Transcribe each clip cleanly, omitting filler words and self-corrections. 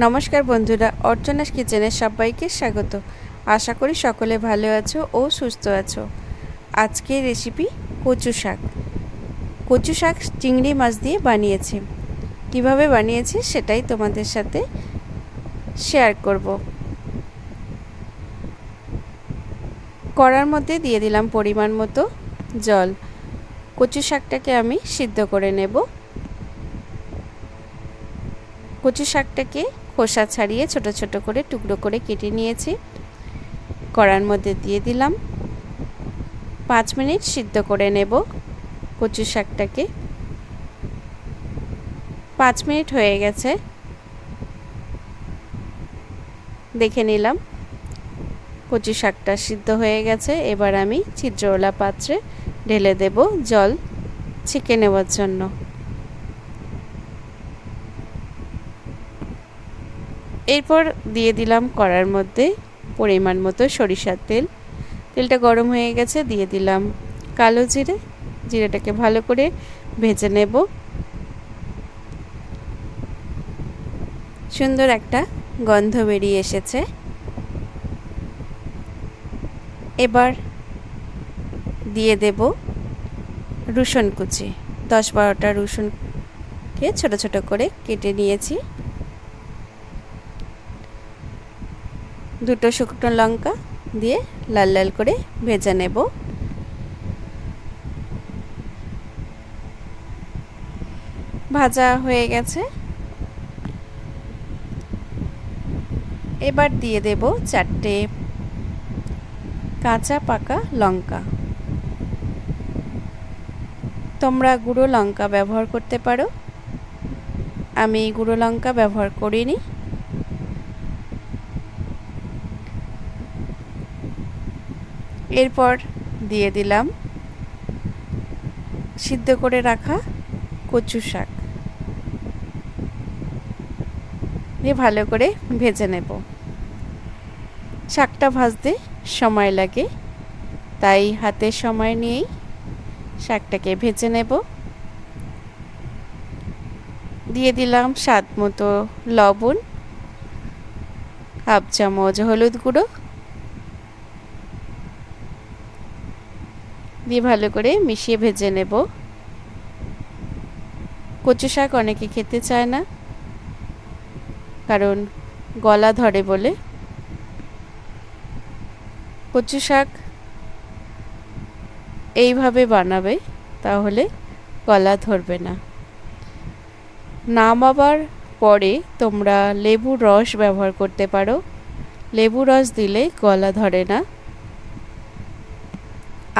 নমস্কার বন্ধুরা, অর্চনাস কিচেনে সবাইকে স্বাগত। আশা করি সকলে ভালো আছো ও সুস্থ আছো। আজকের রেসিপি কচু শাক। কচু শাক চিংড়ি মাছ দিয়ে বানিয়েছি। কিভাবে বানিয়েছি সেটাই তোমাদের সাথে শেয়ার করব। কড়ার মধ্যে দিয়ে দিলাম পরিমাণ মতো জল। কচু শাকটাকে আমি সিদ্ধ করে নেব। কচু শাকটাকে খোসা ছাড়িয়ে ছোট ছোট করে টুকরো করে কেটে নিয়েছি। কড়ার মধ্যে দিয়ে দিলাম। 5 মিনিট সিদ্ধ করে নেব কচু শাকটাকে। 5 মিনিট হয়ে গেছে, দেখে নিলাম কচু শাকটা সিদ্ধ হয়ে গেছে। এবার আমি ছিদ্রওয়ালা পাত্রে ঢেলে দেব জল ছেঁকে নেওয়ার জন্য। এরপর দিয়ে দিলাম কড়ার মধ্যে পরিমাণ মতো সরিষার তেল। তেলটা গরম হয়ে গেছে, দিয়ে দিলাম কালো জিরে। জিরেটাকে ভালো করে ভেজে নেব। সুন্দর একটা গন্ধ বেরিয়ে এসেছে। এবার দিয়ে দেব রসুন কুচি। 10-12টা রসুনকে ছোট ছোট করে কেটে নিয়েছি। 2টো শুকনো লঙ্কা দিয়ে লাল লাল করে ভেজে নেব। ভাজা হয়ে গেছে। এবার দিয়ে দেব 4টে কাঁচা পাকা লঙ্কা। তোমরা গুঁড়ো লঙ্কা ব্যবহার করতে পারো, আমি গুঁড়ো লঙ্কা ব্যবহার করিনি। এরপর দিয়ে দিলাম সিদ্ধ করে রাখা কচু শাক দিয়ে ভালো করে ভেজে নেব। শাকটা ভাজতে সময় লাগে, তাই হাতে সময় নিয়েই শাকটাকে ভেজে নেব। দিয়ে দিলাম স্বাদ মতো লবণ, হাফ চামচ হলুদ গুঁড়ো দিয়ে ভালো করে মিশিয়ে ভেজে নেব। কচু শাক অনেকে খেতে চায় না, কারণ গলা ধরে বলে। কচু শাক এইভাবে বানাবে, তাহলে গলা ধরবে না। নামাবার পরে তোমরা লেবুর রস ব্যবহার করতে পারো। লেবু রস দিলে গলা ধরে না।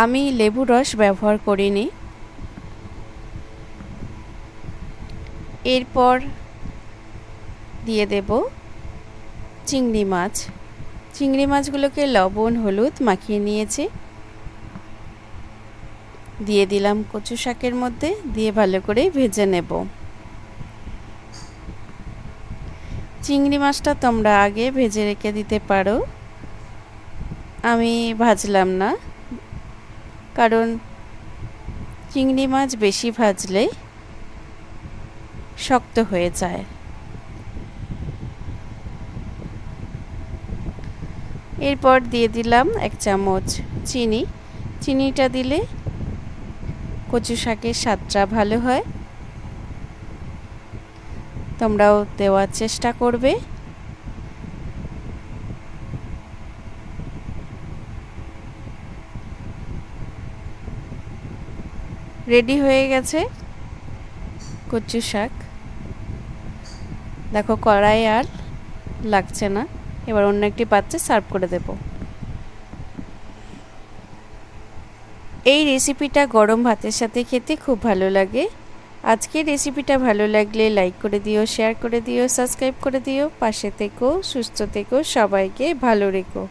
আমি লেবু রস ব্যবহার করিনি। এরপর দিয়ে দেব চিংড়ি মাছ। চিংড়ি মাছগুলোকে লবণ হলুদ মাখিয়ে নিয়েছি। দিয়ে দিলাম কচু শাকের মধ্যে, দিয়ে ভালো করে ভেজে নেব। চিংড়ি মাছটা তোমরা আগে ভেজে রেখে দিতে পারো, আমি ভাজলাম না, কারণ চিংড়ি মাছ বেশি ভাজলে শক্ত হয়ে যায়। এরপর দিয়ে দিলাম 1 চামচ চিনি। চিনিটা দিলে কচু শাকের স্বাদটা ভালো হয়, তোমরাও দেওয়ার চেষ্টা করবে। রেডি হয়ে গেছে কচু শাক। দেখো কড়াই আর লাগছে না। এবার অন্য একটি পাত্রে সার্ভ করে দেব। এই রেসিপিটা গরম ভাতের সাথে খেতে খুব ভালো লাগে। আজকের রেসিপিটা ভালো লাগলে লাইক করে দিও, শেয়ার করে দিও, সাবস্ক্রাইব করে দিও। পাশে থেকো, সুস্থ থেকো, সবাইকে ভালো রেখো।